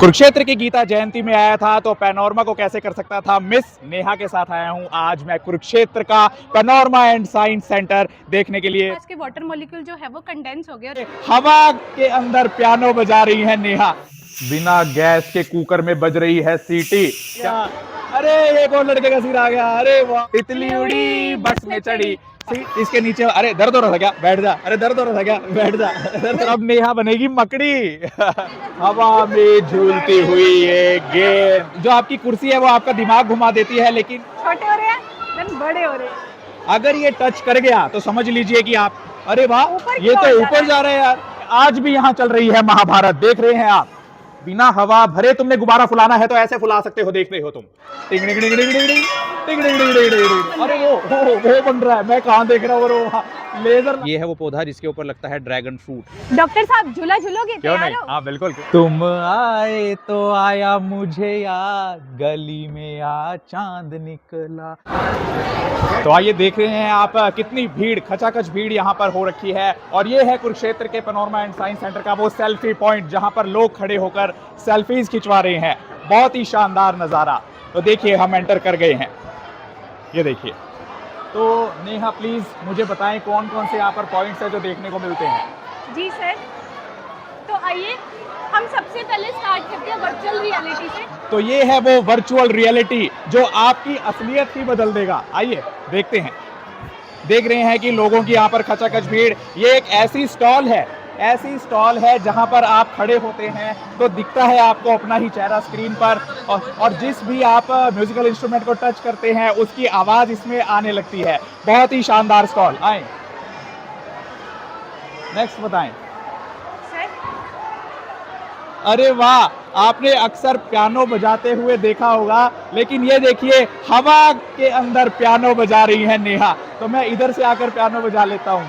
कुरुक्षेत्र की गीता जयंती में आया था तो पैनोरमा को कैसे कर सकता था। मिस नेहा के साथ आया हूं आज मैं कुरुक्षेत्र का पैनोरमा एंड साइंस सेंटर देखने के लिए। आज के वाटर मॉलिक्यूल जो है वो कंडेंस हो गया। हवा के अंदर पियानो बजा रही है नेहा, बिना गैस के कुकर में बज रही है सीटी। अरे एक और लड़के का सिर आ गया, अरे वाह, तितली उड़ी बस में चढ़ी। इसके नीचे अरे दर्द हो रहा था क्या, बैठ जा। अरे दर्द हो रहा था क्या, बैठ जा। अब नेहा बनेगी मकड़ी। हवा में झूलती हुई ये गेंद। जो आपकी कुर्सी है वो आपका दिमाग घुमा देती है, लेकिन छोटे हो रहे हैं देन बड़े हो रहे हैं। अगर ये टच कर गया तो समझ लीजिए कि आप, अरे वाह, ये तो ऊपर जा रहे हैं यार। आज भी यहाँ चल रही है महाभारत, देख रहे हैं आप। बिना हवा भरे तुमने गुब्बारा फुलाना है तो ऐसे फुला सकते हो, देख रहे हो तुम। टिंग टिंग टिंग टिंग टिंग टिंग टिंग टिंग टिंग टिंग टिंग। अरे वो बन रहा है, मैं कहाँ देख रहा हूँ, वो लेजर। ये है वो पौधा जिसके ऊपर लगता है ड्रैगन फ्रूट। डॉक्टर साहब झूला झूलोगे? क्यों नहीं, हाँ बिल्कुल। तुम आए तो आया मुझे याद, गली में आ चांद निकला। तो आइए देख रहे हैं आप कितनी भीड़, खचाखच भीड़ यहाँ पर हो रखी है। और ये है कुरुक्षेत्र के पैनोरमा एंड साइंस सेंटर का वो सेल्फी पॉइंट जहाँ पर लोग खड़े होकर सेल्फीज खिंचवा रहे हैं। बहुत ही शानदार नज़ारा। तो देखिए हम एंटर कर गए हैं, ये देखिए। तो नेहा प्लीज मुझे बताएं कौन कौन से यहाँ पर पॉइंट्स हैं जो देखने को मिलते हैं। जी सर, तो आइए हम सबसे पहले स्टार्ट करते हैं वर्चुअल रियलिटी से। तो ये है वो वर्चुअल रियलिटी जो आपकी असलियत ही बदल देगा। आइए देखते हैं। देख रहे हैं कि लोगों की यहाँ पर खचाखच भीड़। ये एक ऐसी स्टॉल है जहां पर आप खड़े होते हैं तो दिखता है आपको अपना ही चेहरा स्क्रीन पर, और जिस भी आप म्यूजिकल इंस्ट्रूमेंट को टच करते हैं उसकी आवाज इसमें आने लगती है। बहुत ही शानदार स्टॉल। आए नेक्स्ट बताएं। अरे वाह, आपने अक्सर पियानो बजाते हुए देखा होगा, लेकिन ये देखिए हवा के अंदर पियानो बजा रही है नेहा। तो मैं इधर से आकर पियानो बजा लेता हूँ।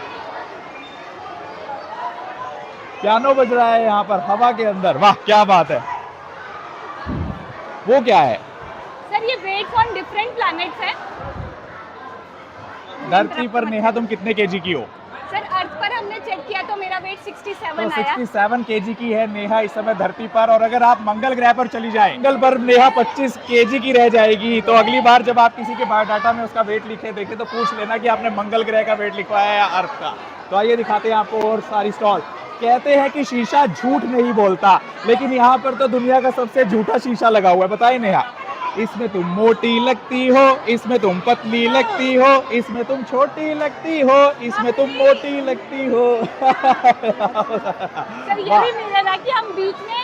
पियानो बज रहा है यहाँ पर हवा के अंदर, वाह क्या बात है। वो क्या है सर? ये वेट्स ऑन डिफरेंट प्लैनेट्स है। धरती पर नेहा तुम कितने केजी की हो? सर अर्थ पर हमने चेक किया तो मेरा वेट 67 तो आया। 67 केजी की है नेहा इस समय धरती पर। और अगर आप मंगल ग्रह पर चली जाए, मंगल पर नेहा 25 केजी की रह जाएगी। तो अगली बार जब आप किसी के बायोडाटा में उसका वेट लिखे देखे तो पूछ लेना कि आपने मंगल ग्रह का वेट लिखवाया या अर्थ का। तो आइए दिखाते हैं आपको और सारी स्टॉल। कहते हैं कि शीशा झूठ नहीं बोलता, लेकिन यहाँ पर तो दुनिया का सबसे झूठा शीशा लगा हुआ है। बताइए नेहा, इसमें तुम मोटी लगती हो, इसमें तुम पतली लगती हो, इसमें तुम छोटी लगती हो, इसमें तुम मोटी लगती हो। सर ये भी मिरर है कि हम बीच में,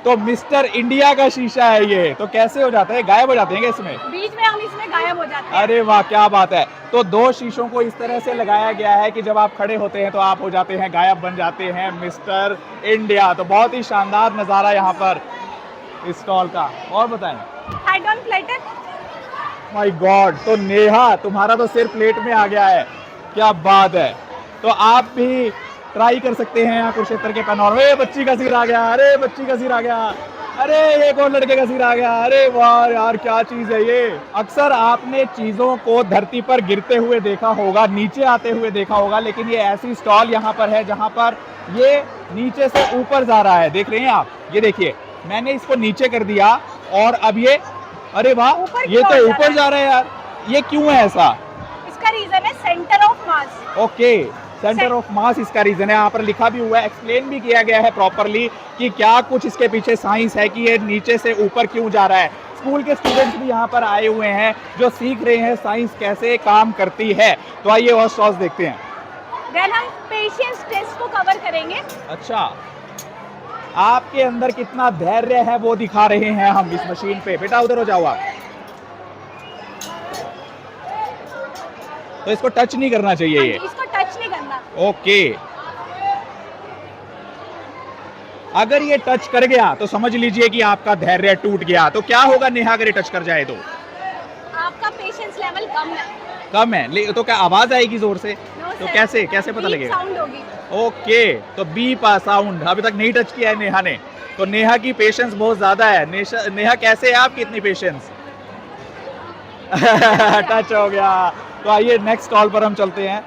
तो मिस्टर इंडिया का शीशा है ये। तो कैसे हो जाता है, गायब हो जाते हैं क्या इसमें? बीच में हम इसमें गायब हो जाते हैं। अरे वाह क्या बात है। तो दो शीशों को इस तरह से लगाया गया है कि जब आप खड़े होते हैं तो आप हो जाते हैं गायब, बन जाते हैं मिस्टर इंडिया। तो बहुत ही शानदार नज़ारा यहाँ पर इस स्टॉल का। और बताएं। Head on plated. My God, तो नेहा तुम्हारा तो सिर प्लेट में आ गया है, क्या बात है। तो आप भी ट्राई कर सकते हैं यहाँ कुरुक्षेत्र के पैनोरमा। बच्ची का सिर आ गया, अरे बच्ची का सिर आ गया, अरे एक और लड़के का सिर आ गया। अरे वाह यार क्या चीज है ये। अक्सर आपने चीजों को धरती पर गिरते हुए देखा होगा, नीचे आते हुए देखा होगा, लेकिन ये ऐसी स्टॉल यहाँ पर है जहाँ पर ये नीचे से ऊपर जा रहा है। देख रहे हैं आप, ये देखिए मैंने इसको नीचे कर दिया और अब ये, अरे वाह, ये तो ऊपर जा रहा है यार। ये क्यों है ऐसा? इसका रीजन है centre of mass. Okay, centre of mass इसका रीजन है। यहाँ पर लिखा भी हुआ है, एक्सप्लेन भी किया गया है प्रॉपरली कि क्या कुछ इसके पीछे साइंस है कि ये नीचे से ऊपर क्यों जा रहा है। स्कूल के स्टूडेंट्स भी यहाँ पर आए हुए हैं जो सीख रहे हैं साइंस कैसे काम करती है। तो आइए और स्टॉल्स देखते हैं। देन हम पेशेंस टेस्ट को कवर करेंगे। अच्छा, आपके अंदर कितना धैर्य है वो दिखा रहे हैं हम इस मशीन पे। बेटा उधर हो जाओ आप। तो इसको टच नहीं करना चाहिए ये? इसको टच नहीं करना। ओके, अगर ये टच कर गया तो समझ लीजिए कि आपका धैर्य टूट गया। तो क्या होगा नेहा अगर ये टच कर जाए तो? आपका पेशेंस लेवल कम है। तो क्या आवाज आएगी जोर से? तो कैसे पता लगेगा? साउंड होगी। ओके, तो बीप साउंड। अभी तक नहीं टच किया है नेहा ने, तो नेहा की पेशेंस बहुत ज्यादा है। नेहा कैसे है आपकी इतनी पेशेंस? टच हो गया। तो आइए नेक्स्ट स्टॉल पर हम चलते हैं।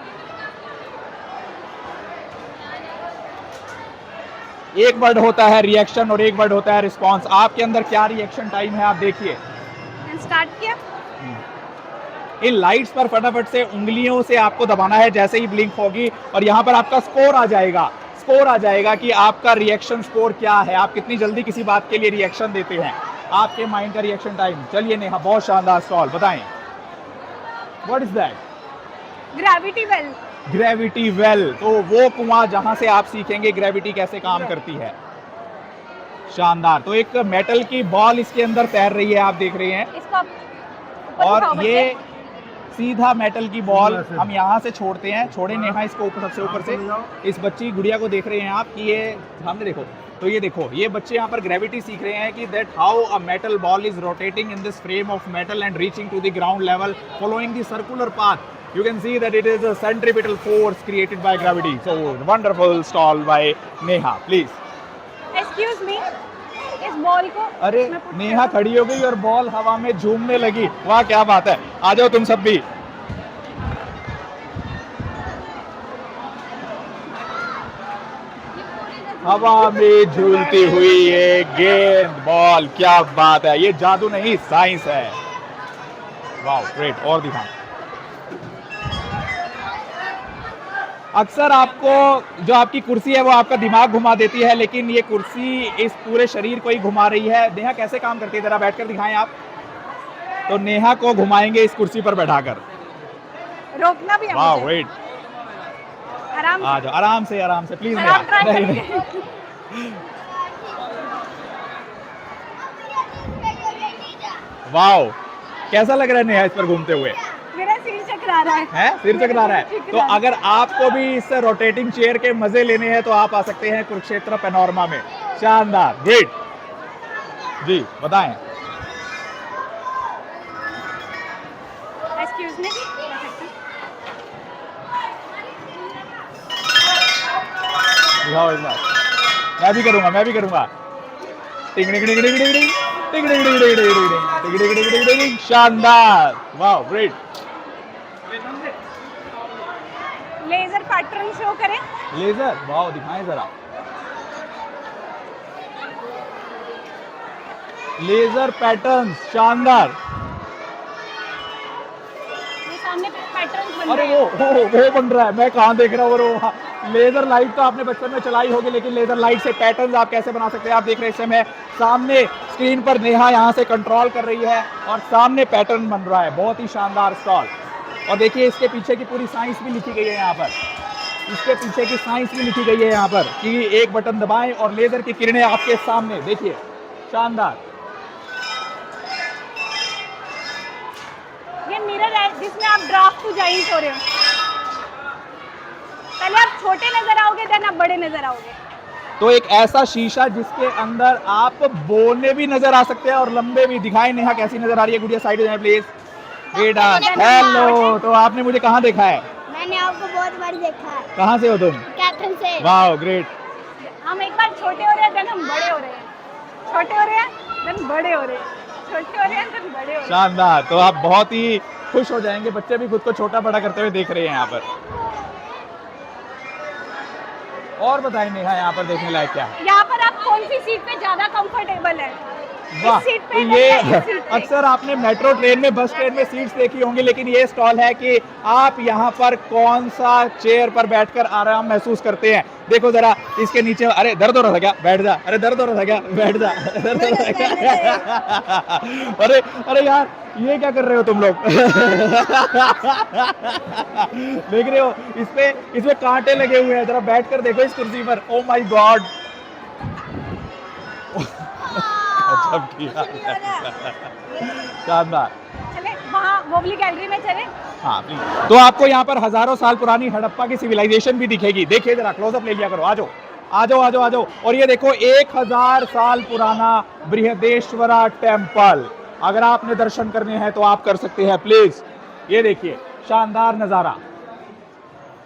एक वर्ड होता है रिएक्शन और एक वर्ड होता है रिस्पॉन्स। आपके अंदर क्या रिएक्शन टाइम है आप देखिए। स्टार्ट किया। इन लाइट्स पर फटाफट से उंगलियों से आपको दबाना है जैसे ही ब्लिंक होगी और यहाँ पर आपका स्कोर आ जाएगा। स्कोर आ जाएगा कि आपका रिएक्शन स्कोर क्या है, आप कितनी जल्दी किसी बात के लिए रिएक्शन देते हैं, आपके माइंड का रिएक्शन टाइम। चलिए नेहा, बहुत शानदार सवाल, बताएं what is that? Gravity well. Gravity well, तो वो कुआं जहां से आप सीखेंगे ग्रेविटी कैसे काम करती है। शानदार। तो एक मेटल की बॉल इसके अंदर तैर रही है, आप देख रहे हैं, इसको आप ऊपर और उठाओ ये बच्चे। सीधा मेटल की बॉल हम यहाँ से छोड़ते हैं। छोड़े नेहा इसको ऊपर, सबसे ऊपर से। इस बच्ची गुड़िया को देख रहे हैं आप कि ये सामने देखो, तो ये देखो, ये बच्चे यहाँ पर ग्रेविटी सीख रहे हैं कि that how a metal ball is rotating in this frame of metal and reaching to the ground level following the circular path. You can see that it is a centripetal force created by gravity. So wonderful stall by Neha, please. Excuse me, इस ball को अरे मैं put Neha कर खड़ी हो गई और ball हवा में झूमने लगी। वाह क्या बात है, आ जाओ तुम सब भी। हवा में झूलती हुई ये गेंद बॉल, क्या बात है, ये जादू नहीं साइंस है। वाह ग्रेट। और दिखा। अक्सर आपको जो आपकी कुर्सी है वो आपका दिमाग घुमा देती है, लेकिन ये कुर्सी इस पूरे शरीर को ही घुमा रही है। नेहा कैसे काम करती है, जरा बैठकर दिखाएं आप। तो नेहा को घुमाएंगे इस कुर्सी पर बैठाकर। रोकना भी है वाह मुझे। वेट, आराम आ से। जाओ आराम से, आराम से प्लीज। आप ट्राई नहीं करिए। नहीं, वाह कैसा लग रहा है नेहा इस पर घूमते हुए? मेरा सिर चकरा रहा है। सिर चकरा रहा है। सिर तो अगर आपको भी इस रोटेटिंग चेयर के मजे लेने हैं तो आप आ सकते हैं कुरुक्षेत्र पैनोरमा में। शानदार, ग्रेट जी, बताएं। एक्सक्यूज मी, दिखाओ एक बार। मैं भी करूंगा, मैं भी करूंगा। टिंग टिंग टिंग टिंग टिंग टिंग टिंग टिंग टिंग टिंग टिंग टिंग टिंग टिंग टिंग टिंग टिंग। शानदार, वाह ग्रेट। लेजर पैटर्न शो करें। लेजर, वाह दिखाएं जरा। लेजर पैटर्न, शानदार। ये सामने पैटर्न बन अरे रहे हैं। वो बन रहा है, मैं कहाँ देख रहा हूँ। वो लेजर लाइट तो आपने बचपन में चलाई होगी, लेकिन लेजर लाइट से पैटर्न्स आप कैसे बना सकते हैं आप देख रहे हैं। इस समय सामने स्क्रीन पर नेहा यहाँ से कंट्रोल कर रही है और सामने पैटर्न बन रहा है। बहुत ही शानदार स्टॉल। और देखिए इसके पीछे की पूरी साइंस भी लिखी गई है यहाँ पर। इसके पीछे की साइंस भी लिखी गई है यहाँ पर कि एक बटन दबाएं और लेजर की किरणें आपके सामने, देखिए शानदार। ये मिरर है जिसमें आप ड्राफ्ट टू जाइंट हो रहे हो। पहले आप छोटे नजर आओगे, देन आप बड़े नजर आओगे। तो एक ऐसा शीशा जिसके अंदर आप बोने भी नजर आ सकते हैं और लंबे भी। दिखाएं नेहा कैसी नजर आ रही है। गुड़िया साइड हो जाए प्लीज। बेटा हेलो, तो आपने मुझे कहाँ देखा है? मैंने आपको बहुत बार देखा है। कहाँ से हो तुम? कैप्टन से। वाह ग्रेट। हम एक बार छोटे हो रहे हैं, देन हम बड़े हो रहे हैं। छोटे हो रहे हैं, देन बड़े हो रहे हैं। छोटे हो रहे हैं, देन बड़े हो रहे हैं। शानदार। तो आप बहुत ही खुश हो जाएंगे, बच्चे भी खुद को छोटा बड़ा करते हुए देख रहे हैं यहाँ पर। और बताइए नेहा, यहाँ पर देखने लायक क्या है? यहाँ पर आप कौन सी सीट पे ज्यादा कंफर्टेबल है? वाह, इस सीट तो पे ये या इस सीट पे? अक्सर आपने मेट्रो ट्रेन में, बस ट्रेन में सीट्स देखी होंगी, लेकिन ये स्टॉल है कि आप यहाँ पर कौन सा चेयर पर बैठकर आराम महसूस करते हैं। देखो जरा इसके नीचे। अरे दर्द हो रहा था क्या? बैठ जा। अरे दर्द हो रहा था क्या? बैठ जा। दर्द हो रहा था क्या? अरे अरे यार ये क्या कर रहे हो तुम लोग? देख रहे हो इसमें कांटे लगे हुए हैं। जरा बैठकर देखो इस कुर्सी पर। ओ माय गॉड। अच्छा किया, शानदार। चले वहाँ वोबली गैलरी में चले। हाँ प्लीज। तो आपको यहाँ पर हजारों साल पुरानी हड़प्पा की सिविलाइजेशन भी दिखेगी। देखिए जरा क्लोजअप ले लिया करो। आ जाओ आ जाओ आ जाओ आ जाओ। और ये देखो 1000 साल पुराना बृहदेश्वरा टेम्पल। अगर आपने दर्शन करने हैं तो आप कर सकते हैं प्लीज। ये देखिए शानदार नजारा।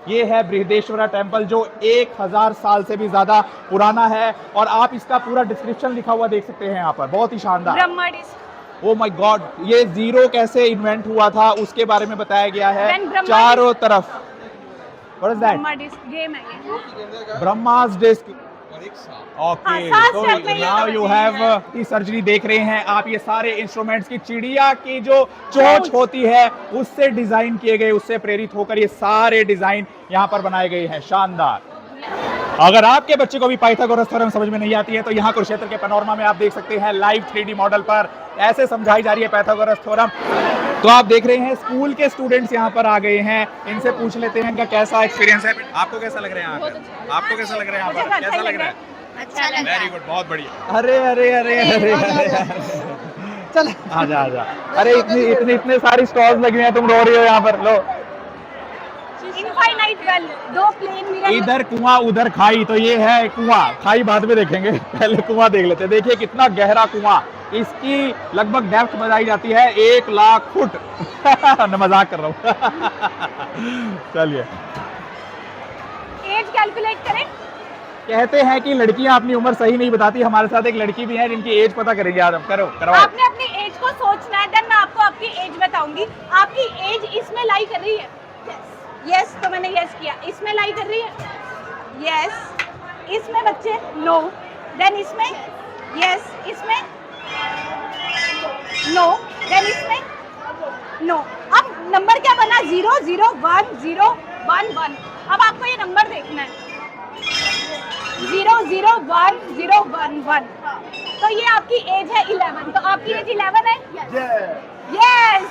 ये है बृहदेश्वरा टेम्पल जो 1000 साल से भी ज्यादा पुराना है। और आप इसका पूरा डिस्क्रिप्शन लिखा हुआ देख सकते हैं यहाँ पर। बहुत ही शानदार। Brahma disc. Oh my god, ये जीरो कैसे इन्वेंट हुआ था उसके बारे में बताया गया है When Brahma चारों तरफ। What is that? Brahma disc game है ये। ब्रह्मास डिस्क। ओके, हाँ, सांस तो चल रही है नाउ तो यू ठीक हैव है। की सर्जरी देख रहे हैं आप। ये सारे इंस्ट्रूमेंट्स की चिड़िया की जो चोंच होती है उससे डिजाइन किए गए, उससे प्रेरित होकर ये सारे डिजाइन यहाँ पर बनाए गए हैं। शानदार। अगर आपके बच्चे को भी पाइथागोरस थ्योरम समझ में नहीं आती है तो यहाँ कुरुक्षेत्र के पैनोरमा में आप देख सकते हैं लाइव 3D मॉडल पर ऐसे समझाई जा रही है पाइथागोरस थ्योरम। तो आप देख रहे हैं स्कूल के स्टूडेंट्स यहाँ पर आ गए हैं, इनसे पूछ लेते हैं इनका कैसा एक्सपीरियंस है। आपको कैसा लग रहा है यहाँ पर? आपको कैसा लग रहा है यहाँ मुझे पर? तो अच्छा कैसा ही लग रहा है? अच्छा लगा। वेरी गुड, बहुत बढ़िया। अरे अरे अरे अरे अरे चल आजा आजा। अरे इतने सारी स्टॉल्स लगी हुई हैं, तुम रो रही हो यहाँ पर। लो, इनफाइनाइट वेल, 2 प्लेन मिरर। इधर कुआं उधर खाई, तो ये है कुआं। खाई बाद में देखेंगे, पहले कुआं देख लेते हैं। देखिए कितना गहरा कुआं, इसकी लगभग डेप्थ बताई जाती है 1 लाख फुट। मैं मजाक कर रहा हूँ। चलिए, एज कैलकुलेट करें। कहते हैं कि लड़कियां अपनी उम्र सही नहीं बताती। हमारे साथ एक लड़की भी है जिनकी एज पता करेंगे आज हम। करो, करवाओ। आपने अपनी एज को सोचना है, देन मैं आपको आपकी एज बताऊंगी। आपकी एज इसमें लाई कर रही है। यस, तो मैंने यस किया। इसमें लाई कर रही है। यस। इसमें बच्चे नो। देन इसमें यस। इसमें नो। देन इसमें नो। अब नंबर क्या बना? 0 0 1 0 1 1। अब आपको ये नंबर देखना है। 0 0 1 0 1 1। तो ये आपकी एज है 11। तो आपकी एज 11 है। यस।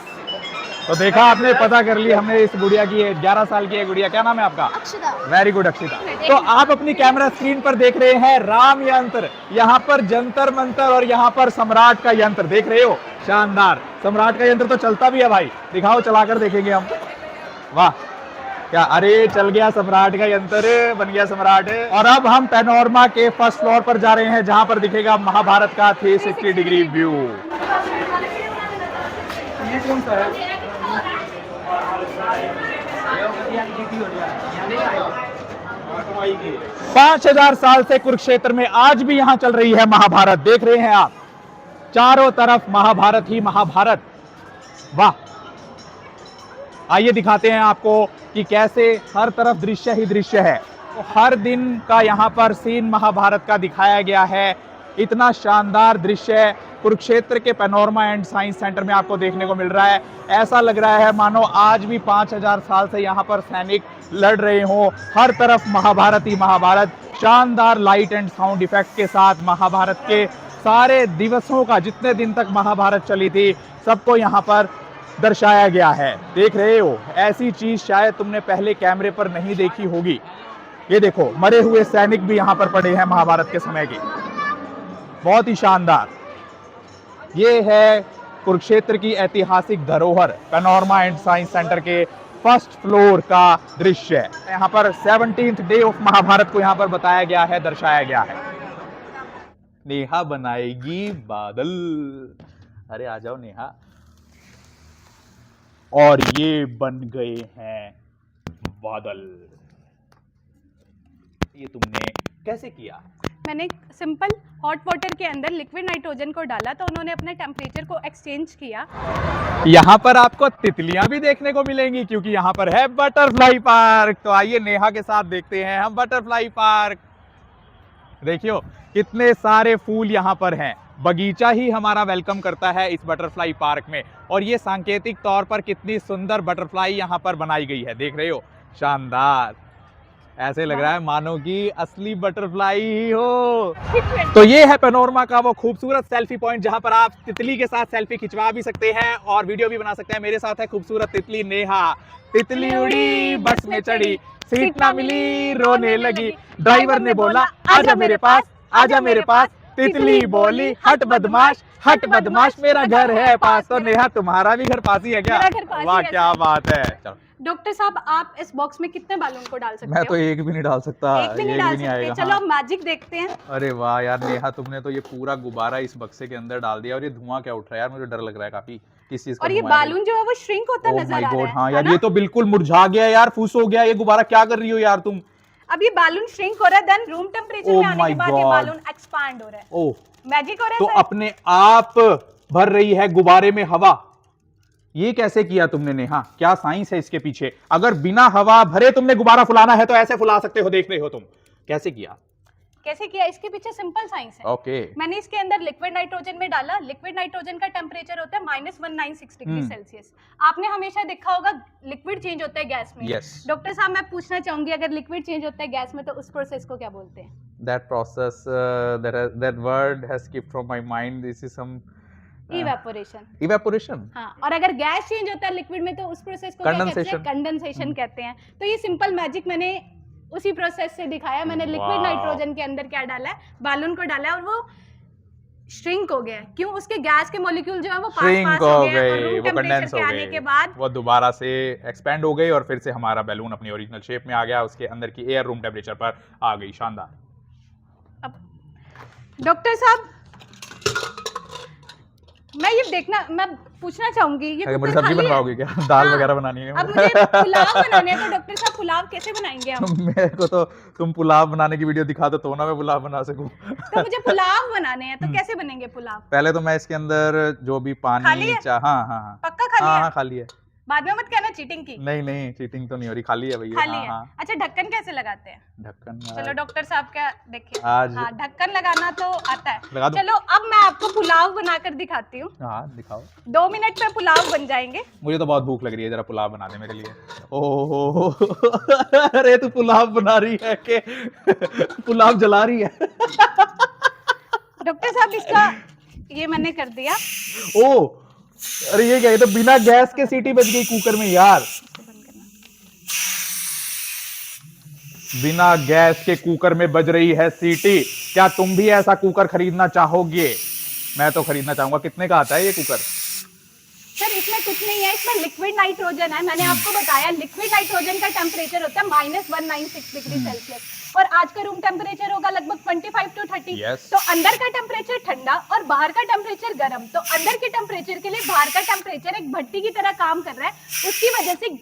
तो देखा आपने, पता कर ली हमने इस गुड़िया की एज। 11 साल की है गुड़िया। क्या नाम है आपका? अक्षता। Very good Akshita. तो आप अपनी कैमरा स्क्रीन पर देख रहे हैं राम यंत्र, यहाँ पर जंतर मंतर और यहाँ पर सम्राट का यंत्र देख रहे हो। शानदार। सम्राट का यंत्र तो चलता भी है भाई, दिखाओ, चलाकर देखेंगे हम। वाह क्या, अरे चल गया सम्राट का यंत्र, बन गया सम्राट। और अब हम पैनोरमा के फर्स्ट फ्लोर पर जा रहे हैं जहां पर दिखेगा महाभारत का 360 डिग्री व्यू। ये कौन सा है? 5000 साल से कुरुक्षेत्र में आज भी यहां चल रही है महाभारत। देख रहे हैं आप, चारों तरफ महाभारत ही महाभारत। वाह। आइए दिखाते हैं आपको कि कैसे हर तरफ दृश्य ही दृश्य है। तो हर दिन का यहाँ पर सीन महाभारत का दिखाया गया है। इतना शानदार दृश्य कुरुक्षेत्र के पैनोरमा एंड साइंस सेंटर में आपको देखने को मिल रहा है। ऐसा लग रहा है मानो आज भी 5000 साल से यहाँ पर सैनिक लड़ रहे हों। हर तरफ महाभारत ही महाभारत। शानदार लाइट एंड साउंड इफेक्ट के साथ महाभारत के सारे दिवसों का, जितने दिन तक महाभारत चली थी, सबको यहाँ पर दर्शाया गया है। देख रहे हो, ऐसी चीज शायद तुमने पहले कैमरे पर नहीं देखी होगी। ये देखो, मरे हुए सैनिक भी यहाँ पर पड़े हैं महाभारत के समय के। बहुत ही शानदार। ये है कुरुक्षेत्र की ऐतिहासिक धरोहर पैनोरमा एंड साइंस सेंटर के फर्स्ट फ्लोर का दृश्य। यहाँ पर 17th डे ऑफ महाभारत को यहाँ पर बताया गया है, दर्शाया गया है। नेहा बनाएगी बादल। अरे आ जाओ नेहा। और ये बन गए हैं बादल। ये तुमने कैसे किया? मैंने सिंपल हॉट वाटर के अंदर लिक्विड नाइट्रोजन को डाला तो उन्होंने अपने टेम्परेचर को एक्सचेंज किया। यहाँ पर आपको तितलियां भी देखने को मिलेंगी क्योंकि यहाँ पर है बटरफ्लाई पार्क। तो आइए नेहा के साथ देखते हैं हम बटरफ्लाई पार्क। देखियो कितने सारे फूल यहाँ पर हैं। बगीचा ही हमारा वेलकम करता है इस बटरफ्लाई पार्क में। और ये सांकेतिक तौर पर कितनी सुंदर बटरफ्लाई यहाँ पर बनाई गई है, देख रहे हो। शानदार। ऐसे लग रहा है मानो कि असली बटरफ्लाई ही हो। तो ये है पैनोरमा का वो खूबसूरत सेल्फी पॉइंट जहां पर आप तितली के साथ सेल्फी खिंचवा भी सकते हैं और वीडियो भी बना सकते हैं। मेरे साथ है खूबसूरत तितली नेहा। तितली उड़ी बस में चढ़ी, सीट ना मिली रोने लगी, ड्राइवर ने बोला आजा मेरे पास, आजा मेरे पास। तितली बोली हट बदमाश, हट बदमाश, मेरा घर है पास। तो नेहा तुम्हारा भी घर पास ही है क्या? मेरा घर पास ही वाह है। क्या बात है। चलो डॉक्टर साहब, आप इस बॉक्स में कितने बालून को डाल सकते हो? मैं तो एक भी नहीं डाल सकता। एक भी नहीं डाल सकते। आएगा। चलो हाँ। अब मैजिक देखते हैं। अरे वाह यार नेहा, तुमने तो ये पूरा गुब्बारा इस बक्से के अंदर डाल दिया। और ये धुआं क्या उठ रहा है यार, मुझे डर लग रहा है काफी। किस चीज का और ये धुआं है? बालून जो है वो श्रिंक होता Oh नजर my आ God, रहा है। हाँ है यार ना? ये तो बिल्कुल मुरझा गया यार, फूस हो गया। ये गुब्बारा क्या कर रही हो यार तुम? अब ये बालून श्रिंक हो रहा है, देन रूम टेम्परेचर Oh में आने my के बाद ये God. बालून एक्सपांड हो रहा है। ओह, मैजिक हो रहा तो है सर। अपने आप भर रही है गुब्बारे में हवा। ये कैसे किया तुमने नेहा? क्या साइंस है इसके पीछे? अगर बिना हवा भरे तुमने गुब्बारा फुलाना है तो ऐसे फुला सकते हो, देख रहे हो तुम। कैसे किया? कैसे किया, इसके पीछे सिंपल साइंस है। ओके मैंने इसके अंदर लिक्विड नाइट्रोजन में डाला। लिक्विड नाइट्रोजन का टेम्परेचर होता है -196 डिग्री सेल्सियस। आपने हमेशा देखा होगा लिक्विड चेंज होता है गैस में। Yes. डॉक्टर साहब मैं पूछना चाहूंगी, अगर लिक्विड चेंज होता है गैस में तो उस प्रोसेस को क्या बोलते हैं? that process that word has skipped from my mind. This is some evaporation. evaporation. हाँ, और अगर गैस चेंज होता है लिक्विड में तो उस प्रोसेस को क्या कहते हैं? Condensation. कंडेंसेशन कहते हैं। तो ये सिंपल मैजिक मैंने उसी प्रोसेस से दिखाया। मैंने लिक्विड Wow. नाइट्रोजन के अंदर क्या डाला है, बालून को डाला है और वो श्रिंक हो गया है। क्यों? उसके गैस के मॉलिक्यूल जो है वो पास Shrink पास हो हो गए और गए, रूम वो टेम्परेचर कंडेंस के हो आने गए, के बाद वो दोबारा से एक्सपेंड हो गई और फिर से हमारा बैलून अपनी ओरिजिनल शेप में आ गया, उसके अंदर की एयर रूम टेम्परेचर पर आ गई। शानदार। अब डॉक्टर साहब मैं ये देखना, मैं पूछना चाहूंगी ये अगर कुकर मुझे सब्जी खाली है? बनवाओगे क्या? दाल हाँ, वगैरह बनानी है अब मुझे पुलाव बनाने है, तो डॉक्टर साहब पुलाव कैसे बनाएंगे हम? मेरे को तो तुम पुलाव बनाने की वीडियो दिखा दो तो ना मैं पुलाव बना सकूं। तो मुझे पुलाव बनाने हैं, तो कैसे बनेंगे पुलाव? पहले तो मैं इसके अंदर जो भी खाली पानी है? हाँ हाँ हाँ पक्का खाली हाँ है? हाँ खाली है। बाद में मत कहना चीटिंग की। नहीं नहीं चीटिंग तो नहीं हो रही, खाली है भैया। खाली हाँ है। हाँ अच्छा ढक्कन कैसे लगाते हैं? ढक्कन चलो डॉक्टर साहब क्या देखिए। आज- हाँ ढक्कन लगाना तो आता है। लगा दो। चलो अब मैं आपको पुलाव बनाकर दिखाती हूँ। हाँ दिखाओ। 2 मिनट में पुलाव बन जाएंगे। मुझे तो बहुत भूख लग रही है, जरा पुलाव बना दे मेरे लिए। ओहो अरे तू पुलाव बना रही है कि पुलाव जला रही है? डॉक्टर साहब इसका ये मैंने कर दिया। ओ अरे ये क्या, ये तो बिना गैस के सीटी बज गई कुकर में यार। बिना गैस के कुकर में बज रही है सीटी। क्या तुम भी ऐसा कुकर खरीदना चाहोगे? मैं तो खरीदना चाहूंगा। कितने का आता है ये कुकर? सर इसमें कुछ नहीं है, इसमें लिक्विड नाइट्रोजन है। मैंने आपको बताया लिक्विड नाइट्रोजन का टेम्परेचर होता है -196 डिग्री सेल्सियस और आज का रूम टेम्परेचर होगा लगभग 25 to 30। Yes. तो अंदर का टेम्परेचर ठंडा और बाहर का टेम्परेचर गर्म। तो अंदर के टेम्परेचर के लिए बाहर का टेम्परेचर एक भट्टी की तरह काम कर रहा है, उसकी वजह से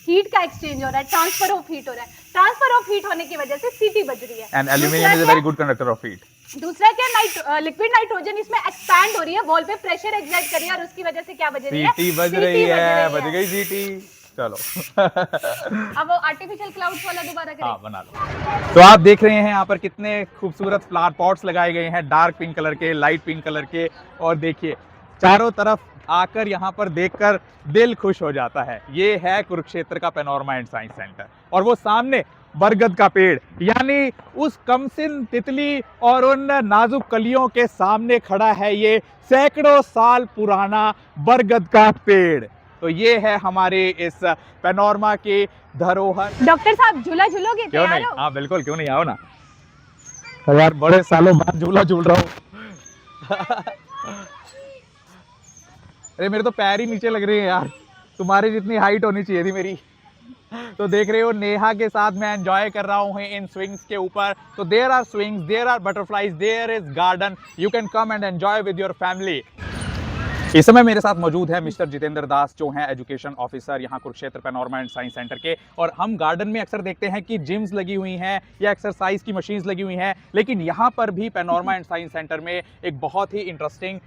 हीट का एक्सचेंज हो रहा है, ट्रांसफर ऑफ हीट हो रहा है। ट्रांसफर ऑफ हीट होने की वजह से सीटी बज रही है। And aluminium is a very good conductor of heat. दूसरा क्या, लिक्विड नाइट्रोजन इसमें एक्सपैंड हो रही है, वॉल पे प्रेशर एक्सर्ट कर रही है और उसकी वजह से क्या बज रही है? सीटी बज रही है, बज गई सीटी। चलो अब वो आर्टिफिशियल क्लाउड्स वाला दोबारा करें। हाँ बना लो। तो आप देख रहे हैं यहाँ पर कितने खूबसूरत फ्लावर पॉट्स लगाए गए हैं, डार्क पिंक कलर के, लाइट पिंक कलर के। और देखिए चारों तरफ आकर यहाँ पर देखकर दिल खुश हो जाता है। ये है कुरुक्षेत्र का पैनोरमा एंड साइंस सेंटर और वो सामने बरगद का पेड़, यानी उस कमसिन तितली और उन नाजुक कलियों के सामने खड़ा है ये सैकड़ों साल पुराना बरगद का पेड़। तो ये है हमारे इस पैनोरमा के धरोहर। डॉक्टर साहब झूला झूलोगे? क्यों तैयार नहीं? हो? हाँ बिल्कुल, क्यों नहीं, आओ ना यार, बड़े सालों बाद झूला झूल रहा हूँ। अरे मेरे तो पैर ही नीचे लग रहे हैं यार, तुम्हारी जितनी हाइट होनी चाहिए थी मेरी। तो देख रहे हो नेहा के साथ मैं एंजॉय कर रहा हूँ इन स्विंग्स के ऊपर। तो there are swings, there are butterflies, there is garden, you can come and enjoy with your family. इस समय मेरे साथ मौजूद है मिस्टर जितेंद्र दास, जो हैं एजुकेशन ऑफिसर यहाँ Kurukshetra panorama and science centre के। और हम गार्डन में अक्सर देखते हैं कि जिम्स लगी हुई हैं या एक्सरसाइज की मशीन्स लगी हुई हैं, लेकिन यहाँ पर भी पैनोरमा एंड साइंस सेंटर में एक बहुत ही इंटरेस्टिंग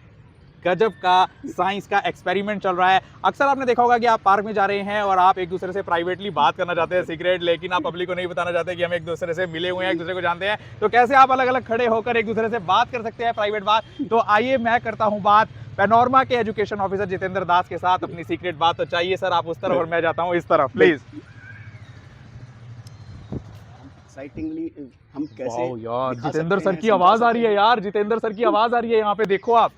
गजब का साइंस का एक्सपेरिमेंट चल रहा है। अक्सर आपने देखा होगा कि आप पार्क में जा रहे हैं और आप एक दूसरे से प्राइवेटली बात करना चाहते हैं, सीक्रेट, लेकिन आप पब्लिक को नहीं बताना चाहते कि हम एक दूसरे से मिले हुए हैं, एक दूसरे को जानते हैं। तो कैसे आप अलग अलग खड़े होकर एक दूसरे से बात कर सकते हैं, प्राइवेट बात। तो आइए मैं करता हूं बात पैनोरमा के एजुकेशन ऑफिसर जितेंद्र दास के साथ अपनी सीक्रेट बात। तो चाहिए सर आप उस तरफ और मैं जाता हूँ इस तरफ, प्लीज। एक्साइटिंगली हम कैसे यार दिखा जितेंद्र सकते सर हैं, की समझा आवाज आ सकते रही है हैं। यार, जितेंद्र सर की आवाज आ रही है यहाँ पे, देखो आप।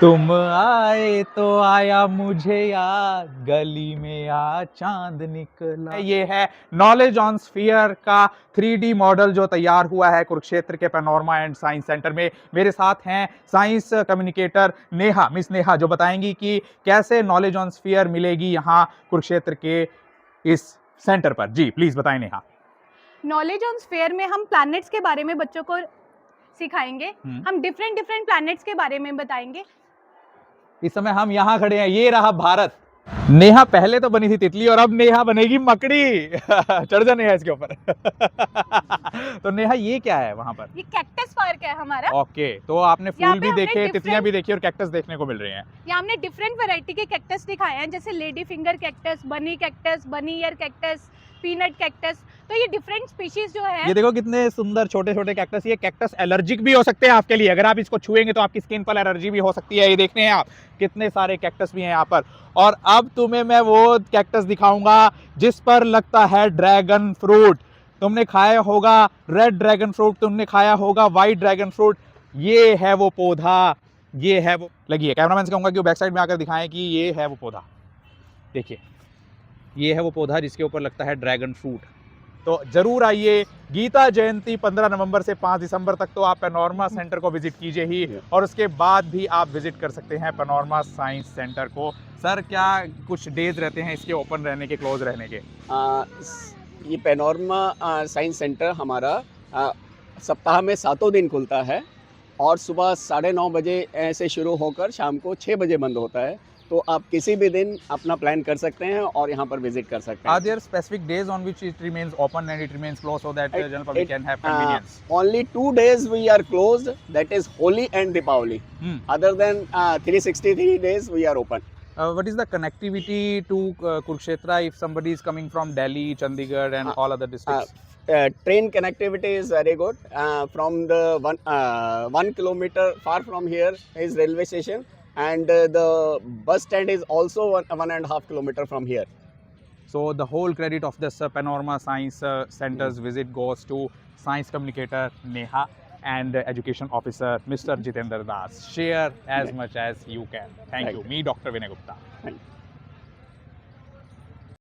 तुम आए तो आया मुझे याद, गली में आ चांद निकला। ये है नॉलेज ऑन स्फीयर का 3D मॉडल जो तैयार हुआ है कुरुक्षेत्र के पैनोरमा एंड साइंस सेंटर में। मेरे साथ हैं science communicator Neha, miss Neha, जो बताएंगी कि कैसे नॉलेज ऑन स्फीयर मिलेगी यहाँ कुरुक्षेत्र के इस सेंटर पर। जी प्लीज बताएं नेहा। नॉलेज ऑन स्फीयर में हम प्लैनेट्स के बारे में बच्चों को सिखाएंगे। हम डिफरेंट डिफरेंट प्लैनेट्स के बारे में बताएंगे। इस समय हम यहाँ खड़े हैं, ये रहा भारत। नेहा पहले तो बनी थी तितली और अब नेहा बनेगी मकड़ी। चढ़ जा नेहा इसके ऊपर। तो नेहा ये क्या है वहां पर? ये कैक्टस पार्क है हमारा। ओके, तो आपने यहाँ फूल पे भी हमने देखे, तितलियां different- भी देखी और कैक्टस देखने को मिल रहे हैं। यहाँ हमने डिफरेंट वैरायटी के कैक्टस दिखाए हैं, जैसे लेडी फिंगर कैक्टस, बनी ईयर कैक्टस, पीनट कैक्टस। तो ये डिफरेंट स्पीशीज जो है ये देखो कितने सुंदर छोटे छोटे कैक्टस। ये कैक्टस एलर्जिक भी हो सकते हैं आपके लिए, अगर आप इसको छुएंगे तो आपकी स्किन पर एलर्जी भी हो सकती है। ये देखते हैं आप कितने सारे कैक्टस भी हैं यहाँ पर। और अब तुम्हें मैं वो कैक्टस दिखाऊंगा जिस पर लगता है ड्रैगन फ्रूट। तुमने खाया होगा रेड ड्रैगन फ्रूट, तुमने खाया होगा व्हाइट ड्रैगन फ्रूट। ये है वो पौधा, ये है वो। लगिए कैमरामैन से कहूंगा कि वो बैक साइड में आकर दिखाएं कि ये है वो पौधा। देखिए ये है वो पौधा जिसके ऊपर लगता है ड्रैगन फ्रूट। तो जरूर आइए, गीता जयंती 15 नवंबर से 5 दिसंबर तक तो आप पैनोरमा सेंटर को विजिट कीजिए ही, और उसके बाद भी आप विजिट कर सकते हैं पैनोरमा साइंस सेंटर को। सर क्या कुछ डेज रहते हैं इसके ओपन रहने के, क्लोज रहने के? ये पैनोरमा साइंस सेंटर हमारा सप्ताह में 7 दिन खुलता है और सुबह 9:30 बजे से शुरू होकर शाम को 6 बजे बंद होता है। तो आप किसी भी दिन अपना प्लान कर सकते हैं और यहाँ पर विजिट कर सकते हैं। Are there specific days on which it remains open and it remains closed so that the general public can have convenience? Only 2 days we are closed, that is Holi and Deepavali. Other than 363 days we are open. What is the connectivity to Kurukshetra if somebody is coming from Delhi, Chandigarh and all other districts? Train connectivity is very good. From the 1 kilometer far from here is railway station, and the bus stand is also 1.5 kilometer from here. So the whole credit of this Panorama Science Center's visit goes to Science Communicator Neha and Education Officer Mr. Jitendra Das. Share as much as you can. Thank you. Me, Dr. Vinay Gupta. Thank you.